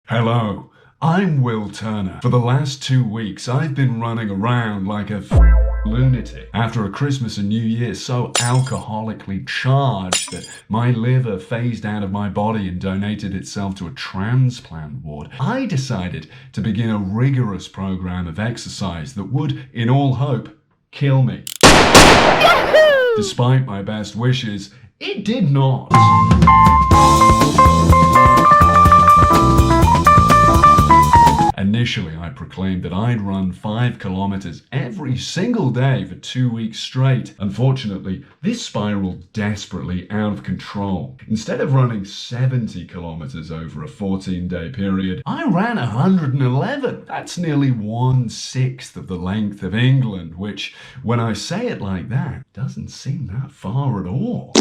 Hello, I'm Will Turner. For the last 2 weeks, I've been running around like a lunatic after a Christmas and New Year so alcoholically charged that my liver phased out of my body and donated itself to a transplant ward. I decided to begin a rigorous program of exercise that would, in all hope, kill me. Despite my best wishes, it did not. Initially, I proclaimed that I'd run 5 kilometers every single day for 2 weeks straight. Unfortunately, this spiraled desperately out of control. Instead of running 70 kilometers over a 14-day period, I ran 111. That's nearly 1/6 of the length of England, which, when I say it like that, doesn't seem that far at all.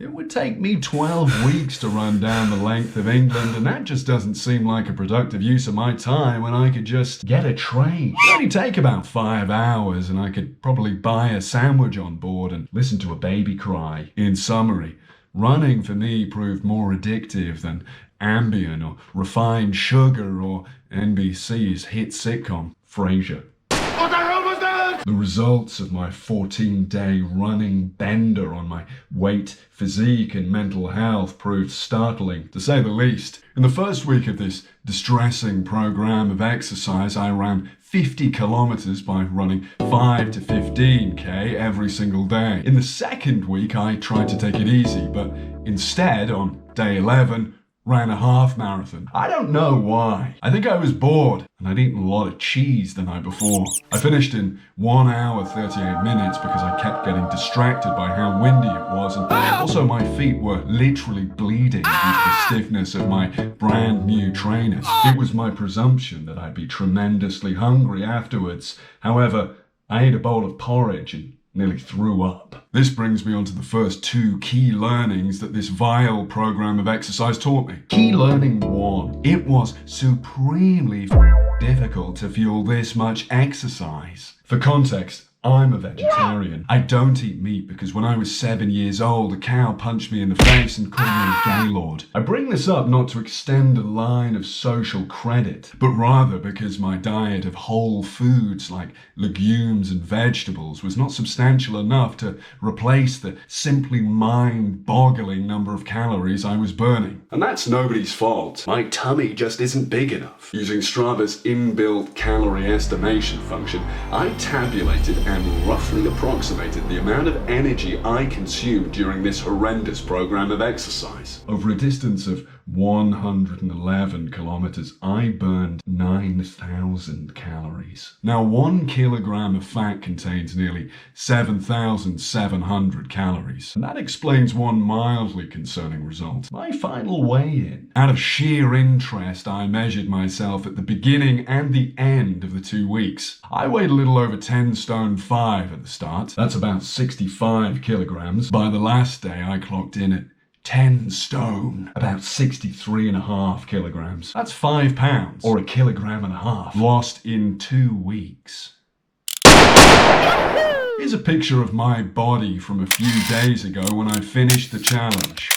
It would take me 12 weeks to run down the length of England, and that just doesn't seem like a productive use of my time when I could just get a train. It would only take about 5 hours, and I could probably buy a sandwich on board and listen to a baby cry. In summary, running for me proved more addictive than Ambien or refined sugar or NBC's hit sitcom, Frasier. The results of my 14-day running bender on my weight, physique, and mental health proved startling, to say the least. In the first week of this distressing program of exercise, I ran 50 kilometers by running 5 to 15k every single day. In the second week, I tried to take it easy, but instead, on day 11, ran a half marathon. I don't know why. I think I was bored, and I'd eaten a lot of cheese the night before. I finished in 1 hour 38 minutes because I kept getting distracted by how windy it was, and also my feet were literally bleeding due to the stiffness of my brand new trainers. It was my presumption that I'd be tremendously hungry afterwards. However, I ate a bowl of porridge and nearly threw up. This brings me on to the first 2 key learnings that this vile program of exercise taught me. Key learning 1. It was supremely difficult to fuel this much exercise. For context, I'm a vegetarian. I don't eat meat because when I was 7 years old, a cow punched me in the face and called me a gaylord. I bring this up not to extend a line of social credit, but rather because my diet of whole foods like legumes and vegetables was not substantial enough to replace the simply mind-boggling number of calories I was burning. And that's nobody's fault. My tummy just isn't big enough. Using Strava's inbuilt calorie estimation function, I tabulated and roughly approximated the amount of energy I consumed during this horrendous program of exercise. Over a distance of 111 kilometers, I burned 9,000 calories. Now, 1 kilogram of fat contains nearly 7,700 calories. And that explains one mildly concerning result. My final weigh-in. Out of sheer interest, I measured myself at the beginning and the end of the 2 weeks. I weighed a little over 10 stone 5 at the start. That's about 65 kilograms. By the last day, I clocked in at 10 stone, about 63.5 kilograms. That's 5 pounds, or 1.5 kilograms, lost in 2 weeks. Here's a picture of my body from a few days ago when I finished the challenge.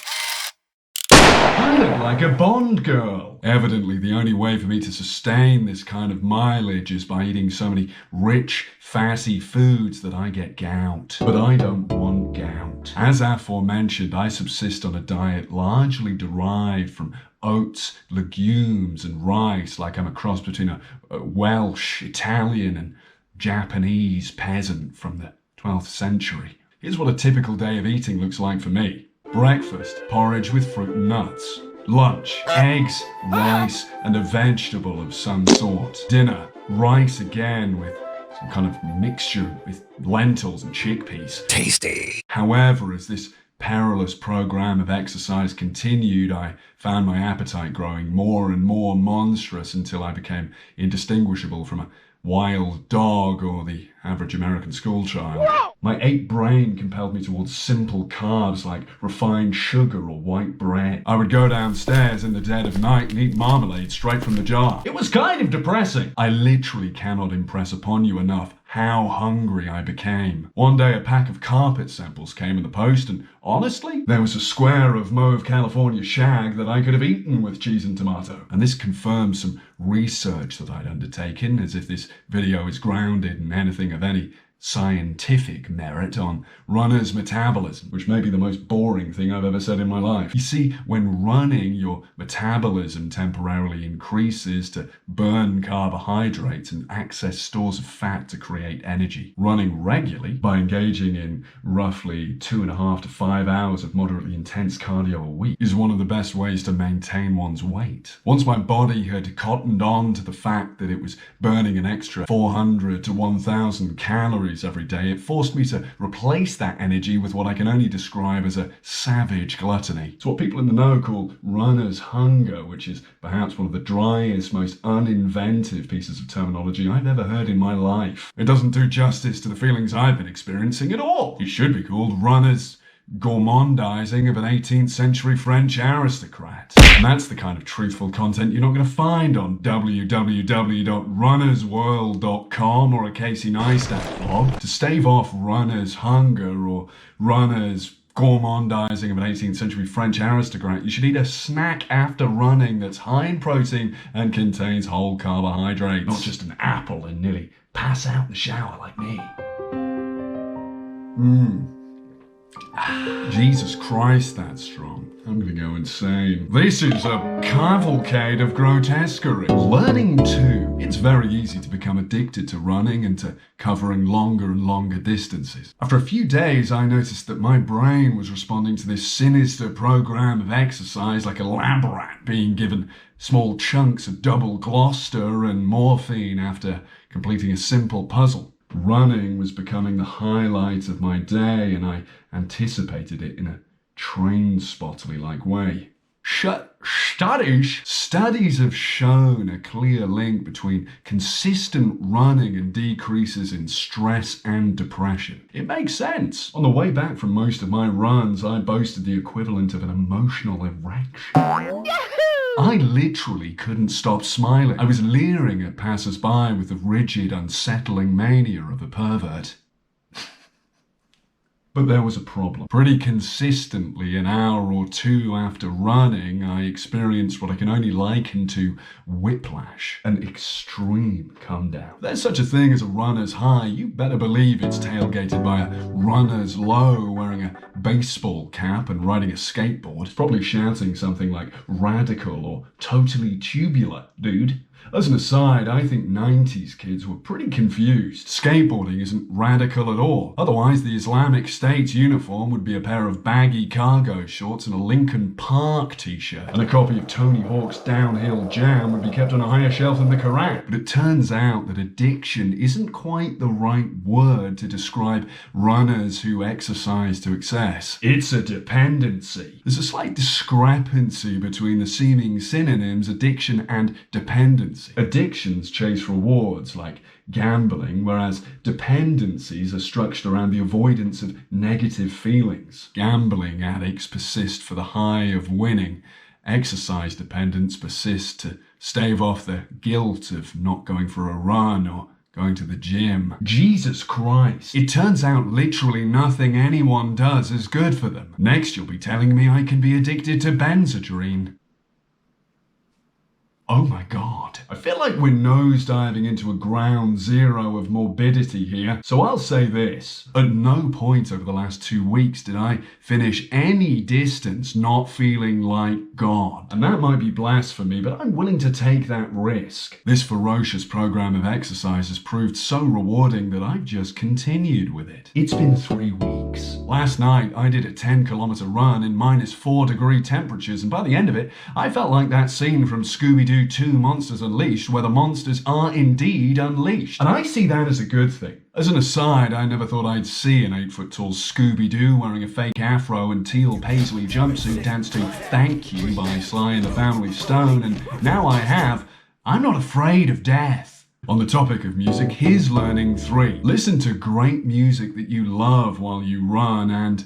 I look like a Bond girl. Evidently, the only way for me to sustain this kind of mileage is by eating so many rich, fatty foods that I get gout. But I don't want gout. As aforementioned, I subsist on a diet largely derived from oats, legumes, and rice, like I'm a cross between a Welsh, Italian, and Japanese peasant from the 12th century. Here's what a typical day of eating looks like for me. Breakfast, porridge with fruit and nuts. Lunch, eggs, rice, and a vegetable of some sort. Dinner, rice again with some kind of mixture with lentils and chickpeas. Tasty. However, as this perilous program of exercise continued, I found my appetite growing more and more monstrous until I became indistinguishable from a wild dog or the average American schoolchild. My ape brain compelled me towards simple carbs like refined sugar or white bread. I would go downstairs in the dead of night and eat marmalade straight from the jar. It was kind of depressing. I literally cannot impress upon you enough how hungry I became. One day a pack of carpet samples came in the post, and honestly, there was a square of mauve California shag that I could have eaten with cheese and tomato. And this confirms some research that I'd undertaken, as if this video is grounded in anything of any scientific merit, on runner's metabolism, which may be the most boring thing I've ever said in my life. You see, when running, your metabolism temporarily increases to burn carbohydrates and access stores of fat to create energy. Running regularly, by engaging in roughly 2.5 to 5 hours of moderately intense cardio a week, is one of the best ways to maintain one's weight. Once my body had cottoned on to the fact that it was burning an extra 400 to 1,000 calories every day, it forced me to replace that energy with what I can only describe as a savage gluttony. It's what people in the know call runner's hunger, which is perhaps one of the driest, most uninventive pieces of terminology I've ever heard in my life. It doesn't do justice to the feelings I've been experiencing at all. It should be called runner's gourmandizing of an 18th century French aristocrat. And that's the kind of truthful content you're not going to find on www.runnersworld.com or a Casey Neistat blog. To stave off runner's hunger or runner's gourmandizing of an 18th century French aristocrat, you should eat a snack after running that's high in protein and contains whole carbohydrates, not just an apple and nearly pass out in the shower like me. Jesus Christ, that's strong. I'm gonna go insane. This is a cavalcade of grotesquerie. Learning too. It's very easy to become addicted to running and to covering longer and longer distances. After a few days, I noticed that my brain was responding to this sinister program of exercise like a lab rat being given small chunks of double Gloucester and morphine after completing a simple puzzle. Running was becoming the highlight of my day, and I anticipated it in a train-spottily-like way. Studies have shown a clear link between consistent running and decreases in stress and depression. It makes sense. On the way back from most of my runs, I boasted the equivalent of an emotional erection. I literally couldn't stop smiling. I was leering at passers-by with the rigid, unsettling mania of a pervert. But there was a problem. Pretty consistently, an hour or two after running, I experienced what I can only liken to whiplash, an extreme come down. If there's such a thing as a runner's high, you better believe it's tailgated by a runner's low, wearing a baseball cap and riding a skateboard, probably shouting something like radical or totally tubular, dude. As an aside, I think 90s kids were pretty confused. Skateboarding isn't radical at all. Otherwise, the Islamic State's uniform would be a pair of baggy cargo shorts and a Linkin Park t-shirt. And a copy of Tony Hawk's Downhill Jam would be kept on a higher shelf than the Quran. But it turns out that addiction isn't quite the right word to describe runners who exercise to excess. It's a dependency. There's a slight discrepancy between the seeming synonyms addiction and dependency. Addictions chase rewards like gambling, whereas dependencies are structured around the avoidance of negative feelings. Gambling addicts persist for the high of winning. Exercise dependents persist to stave off the guilt of not going for a run or going to the gym. Jesus Christ. It turns out literally nothing anyone does is good for them. Next, you'll be telling me I can be addicted to Benzedrine. Oh my God. I feel like we're nosediving into a ground zero of morbidity here, so I'll say this. At no point over the last 2 weeks did I finish any distance not feeling like God. And that might be blasphemy, but I'm willing to take that risk. This ferocious program of exercise has proved so rewarding that I've just continued with it. It's been 3 weeks. Last night, I did a 10-kilometer run in -4-degree temperatures, and by the end of it, I felt like that scene from Scooby-Doo 2 Monsters Unleashed, where the monsters are indeed unleashed. And I see that as a good thing. As an aside, I never thought I'd see an 8-foot-tall Scooby-Doo wearing a fake afro and teal paisley jumpsuit dance to Thank You by Sly and the Family Stone, and now I have. I'm not afraid of death. On the topic of music, here's learning 3. Listen to great music that you love while you run, and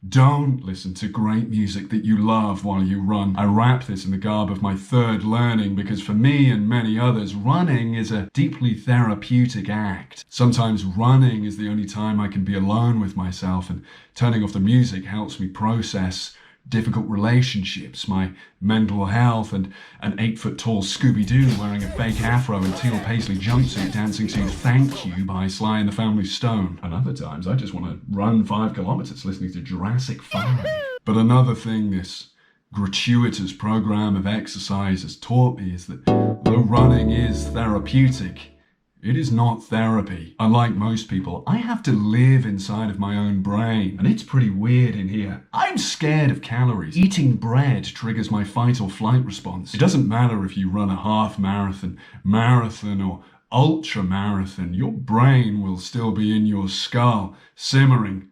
Don't listen to great music that you love while you run. I wrap this in the garb of my third learning because for me and many others, running is a deeply therapeutic act. Sometimes running is the only time I can be alone with myself, and turning off the music helps me process difficult relationships, my mental health, and an 8-foot-tall Scooby-Doo wearing a fake afro and teal paisley jumpsuit dancing to Thank You by Sly and the Family Stone. And other times I just want to run 5 kilometers listening to Jurassic 5. But another thing this gratuitous program of exercise has taught me is that though running is therapeutic, it is not therapy. Unlike most people, I have to live inside of my own brain, and it's pretty weird in here. I'm scared of calories. Eating bread triggers my fight or flight response. It doesn't matter if you run a half marathon, marathon, or ultra marathon, your brain will still be in your skull, simmering,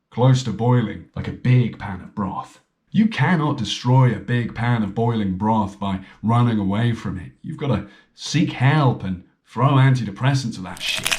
close to boiling, like a big pan of broth. You cannot destroy a big pan of boiling broth by running away from it. You've got to seek help and throw antidepressants at that shit.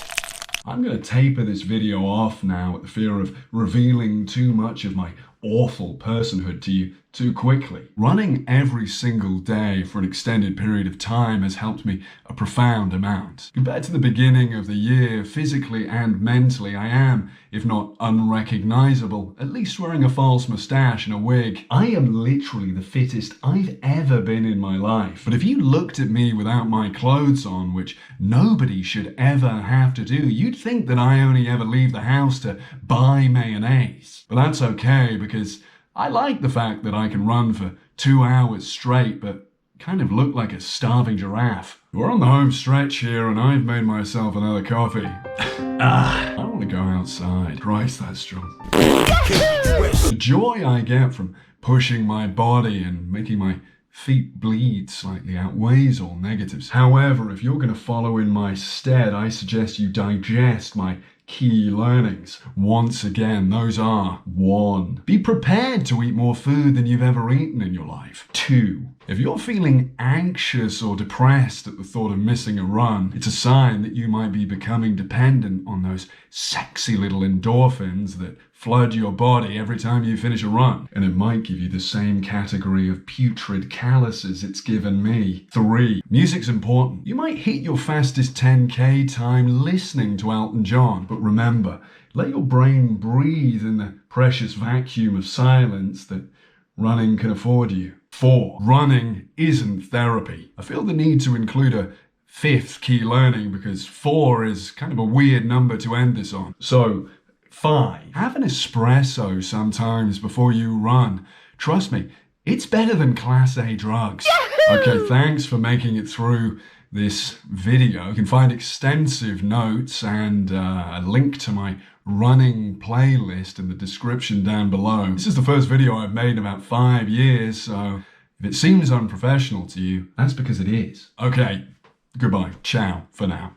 I'm going to taper this video off now at the fear of revealing too much of my awful personhood to you too quickly. Running every single day for an extended period of time has helped me a profound amount. Compared to the beginning of the year, physically and mentally, I am, if not unrecognizable, at least wearing a false mustache and a wig. I am literally the fittest I've ever been in my life. But if you looked at me without my clothes on, which nobody should ever have to do, you'd think that I only ever leave the house to buy mayonnaise. But that's okay, because I like the fact that I can run for 2 hours straight, but kind of look like a starving giraffe. We're on the home stretch here, and I've made myself another coffee. I want to go outside. Christ, that's strong. The joy I get from pushing my body and making my feet bleed slightly outweighs all negatives. However, if you're going to follow in my stead, I suggest you digest my key learnings. Once again, those are: 1. Be prepared to eat more food than you've ever eaten in your life. 2. If you're feeling anxious or depressed at the thought of missing a run, it's a sign that you might be becoming dependent on those sexy little endorphins that flood your body every time you finish a run. And it might give you the same category of putrid calluses it's given me. 3. Music's important. You might hit your fastest 10K time listening to Elton John, but remember, let your brain breathe in the precious vacuum of silence that running can afford you. 4. Running isn't therapy. I feel the need to include a 5th key learning because 4 is kind of a weird number to end this on. So, 5. Have an espresso sometimes before you run. Trust me, it's better than Class A drugs. Okay, thanks for making it through this video. You can find extensive notes and a link to my running playlist in the description down below. This is the first video I've made in about 5 years, so if it seems unprofessional to you, that's because it is. Okay, goodbye. Ciao for now.